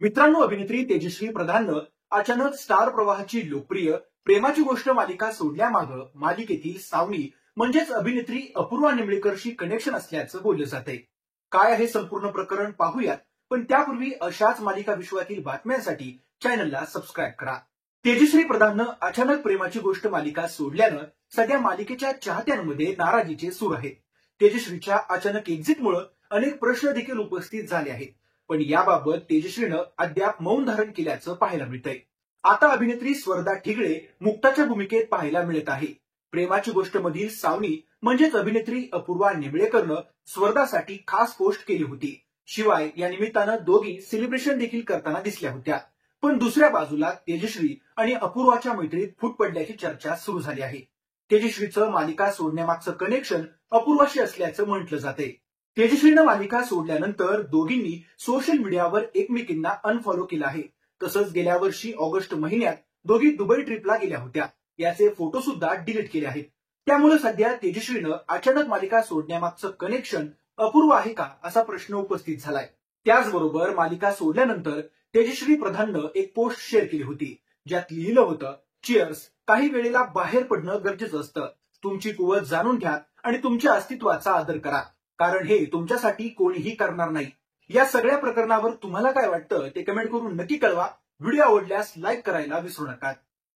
मित्रांनो, अभिनेत्री तेजश्री प्रधाननं अचानक स्टार प्रवाहाची लोकप्रिय प्रेमाची गोष्ट मालिका सोडल्यामागं मालिकेतील सावनी म्हणजेच अभिनेत्री अपूर्वा निमळेकरशी कनेक्शन असल्याचं बोललं जातंय. काय आहे संपूर्ण प्रकरण पाहूयात, पण त्यापूर्वी अशाच मालिका विश्वातील बातम्यांसाठी चॅनलला सबस्क्राईब करा. तेजश्री प्रधाननं अचानक प्रेमाची गोष्ट मालिका सोडल्यानं सध्या मालिकेच्या चाहत्यांमध्ये नाराजीचे सूर आहेत. तेजश्रीच्या अचानक एक्झिटमुळे अनेक प्रश्न देखील उपस्थित झाले आहेत. पण याबाबत तेजश्रीनं अद्याप मौन धारण केल्याचं पाहायला मिळतंय. आता अभिनेत्री स्वर्धा ठिगळे मुक्ताच्या भूमिकेत पाहायला मिळत आहे. प्रेमाची गोष्ट मधील सावनी म्हणजेच अभिनेत्री अपूर्वा निमळेकरनं स्वर्धासाठी खास पोस्ट केली होती. शिवाय या निमित्तानं दोघी सेलिब्रेशन देखील करताना दिसल्या होत्या. पण दुसऱ्या बाजूला तेजश्री आणि अपूर्वाच्या मैत्रीत फूट पडल्याची चर्चा सुरू झाली आहे. तेजश्रीचं मालिका सोडण्यामागचं कनेक्शन अपूर्वाशी असल्याचं म्हटलं जातंय. तेजश्रीनं मालिका सोडल्यानंतर दोघींनी सोशल मीडियावर एकमेकींना अनफॉलो केलं आहे. तसंच गेल्या वर्षी ऑगस्ट महिन्यात दोघी दुबई ट्रिपला गेल्या होत्या. याचे फोटो सुद्धा डिलीट केले आहेत. त्यामुळे सध्या तेजश्रीनं अचानक मालिका सोडण्यामागचं कनेक्शन अपूर्व आहे का असा प्रश्न उपस्थित झालाय. त्याचबरोबर मालिका सोडल्यानंतर तेजश्री प्रधाननं एक पोस्ट शेअर केली होती, ज्यात लिहिलं होतं, चिअर्स, काही वेळेला बाहेर पडणं गरजेचं असतं. तुमची कुवत जाणून घ्या आणि तुमच्या अस्तित्वाचा आदर करा, कारण हे तुमच्यासाठी कोणीही करणार नाही. या सगळ्या प्रकरणावर तुम्हाला काय वाटतं ते कमेंट करून नक्की कळवा. व्हिडिओ आवडल्यास लाईक करायला विसरू नका.